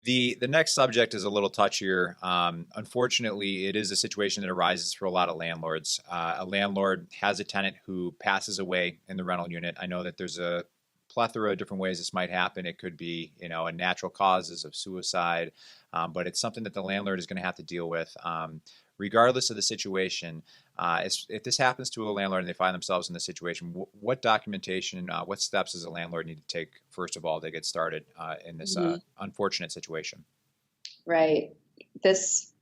The next subject is a little touchier. Unfortunately, it is a situation that arises for a lot of landlords. A landlord has a tenant who passes away in the rental unit. I know that there's a plethora of different ways this might happen. It could be, a natural causes of suicide, but it's something that the landlord is going to have to deal with. Regardless of the situation, if this happens to a landlord and they find themselves in this situation, what documentation, what steps does a landlord need to take, first of all, to get started in this unfortunate situation? Right. This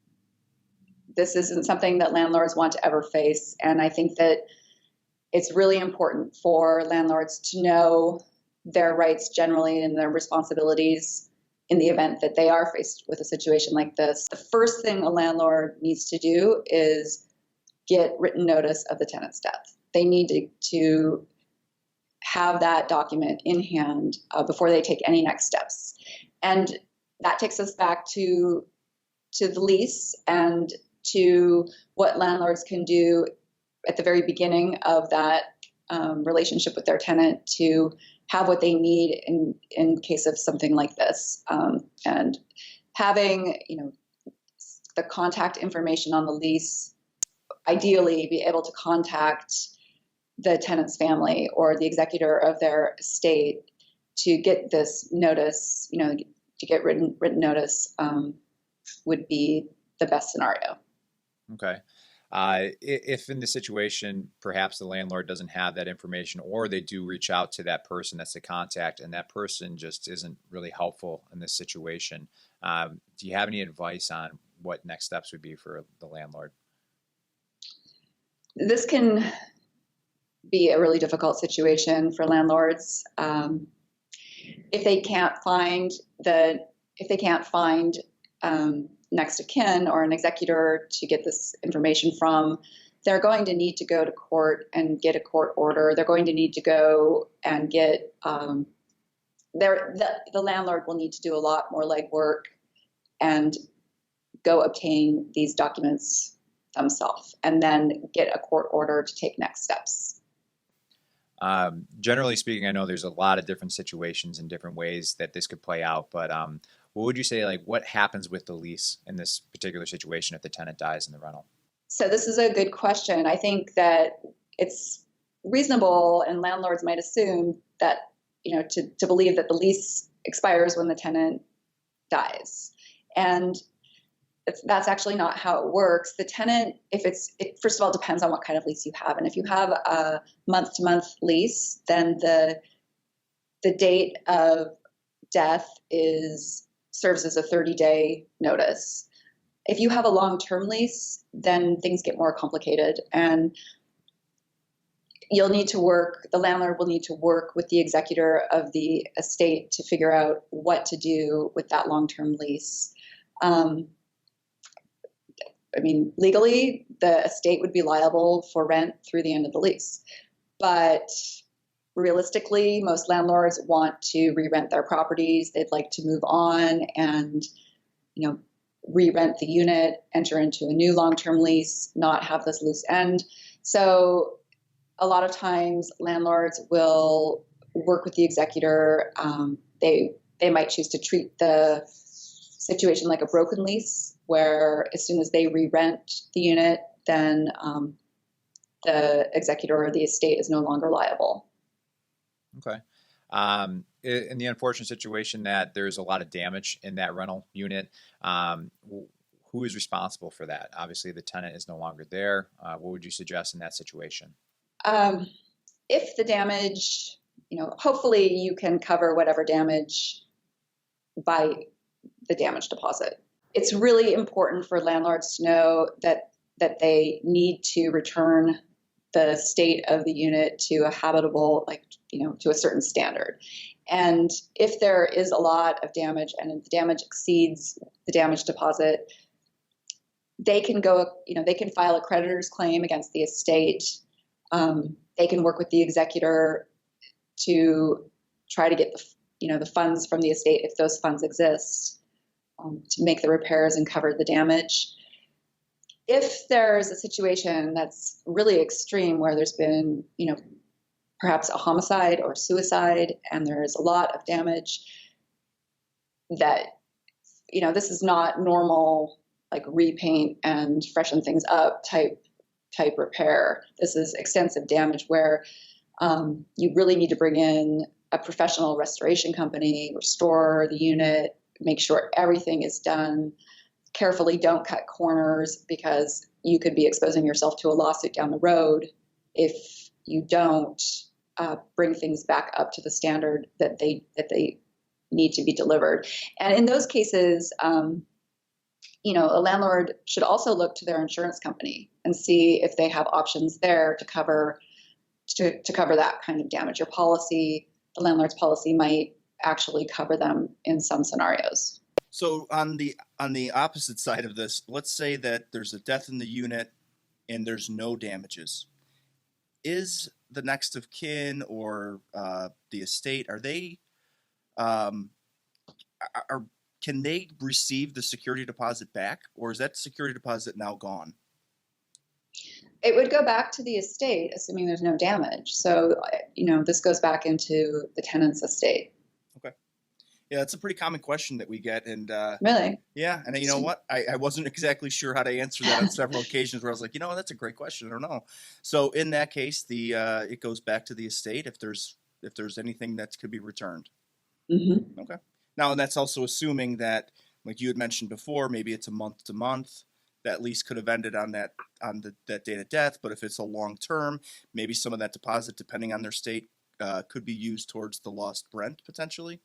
isn't something that landlords want to ever face. And I think that it's really important for landlords to know their rights generally and their responsibilities in the event that they are faced with a situation like this. The first thing a landlord needs to do is get written notice of the tenant's death. They need to have that document in hand before they take any next steps. And that takes us back to the lease and to what landlords can do at the very beginning of that relationship with their tenant to have what they need in case of something like this. And having, the contact information on the lease, ideally be able to contact the tenant's family or the executor of their estate to get this notice, to get written notice would be the best scenario. Okay. If in the situation, perhaps the landlord doesn't have that information, or they do reach out to that person that's the contact, and that person just isn't really helpful in this situation, do you have any advice on what next steps would be for the landlord? This can be a really difficult situation for landlords. If they can't find next of kin or an executor to get this information from, they're going to need to go to court and get a court order. They're going to need to go and get the landlord will need to do a lot more legwork and go obtain these documents themselves and then get a court order to take next steps. Generally speaking, I know there's a lot of different situations and different ways that this could play out, but what would you say, what happens with the lease in this particular situation if the tenant dies in the rental? So this is a good question. I think that it's reasonable, and landlords might assume that, to believe that the lease expires when the tenant dies. And that's actually not how it works. The tenant, it first of all depends on what kind of lease you have. And if you have a month-to-month lease, then the date of death serves as a 30-day notice. If you have a long-term lease, then things get more complicated, and the landlord will need to work with the executor of the estate to figure out what to do with that long-term lease. Legally, the estate would be liable for rent through the end of the lease, but realistically, most landlords want to re-rent their properties. They'd like to move on and, re-rent the unit, enter into a new long-term lease, not have this loose end. So a lot of times landlords will work with the executor. They might choose to treat the situation like a broken lease, where as soon as they re-rent the unit, then the executor or the estate is no longer liable. Okay. In the unfortunate situation that there's a lot of damage in that rental unit, who is responsible for that? Obviously, the tenant is no longer there. What would you suggest in that situation? If the damage, hopefully you can cover whatever damage by the damage deposit. It's really important for landlords to know that they need to return the state of the unit to a habitable, to a certain standard. And if there is a lot of damage and if the damage exceeds the damage deposit, they can file a creditor's claim against the estate. They can work with the executor to try to get the funds from the estate, if those funds exist, to make the repairs and cover the damage. If there's a situation that's really extreme where there's been, perhaps a homicide or suicide and there's a lot of damage that this is not normal like repaint and freshen things up type repair. This is extensive damage where you really need to bring in a professional restoration company, restore the unit, make sure everything is done carefully. Don't cut corners because you could be exposing yourself to a lawsuit down the road if you don't bring things back up to the standard that they need to be delivered. And in those cases, a landlord should also look to their insurance company and see if they have options there to cover that kind of damage. The landlord's policy might actually cover them in some scenarios. So on the opposite side of this, let's say that there's a death in the unit and there's no damages. Is the next of kin or the estate, can they receive the security deposit back, or is that security deposit now gone? It would go back to the estate, assuming there's no damage. So, this goes back into the tenant's estate. Okay. Yeah, that's a pretty common question that we get. And really? Yeah. And you know what? I wasn't exactly sure how to answer that on several occasions where I was like, that's a great question. I don't know. So in that case, it goes back to the estate if there's anything that could be returned. Mm-hmm. Okay. Now, and that's also assuming that, like you had mentioned before, maybe it's a month to month. That lease could have ended on that date of death, but if it's a long term, maybe some of that deposit, depending on their state, could be used towards the lost rent potentially.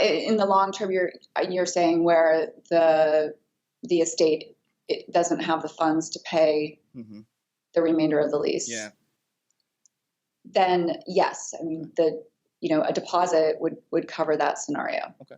In the long term, you're saying where the estate doesn't have the funds to pay the remainder of the lease. Yeah. Then yes, I mean a deposit would cover that scenario. Okay.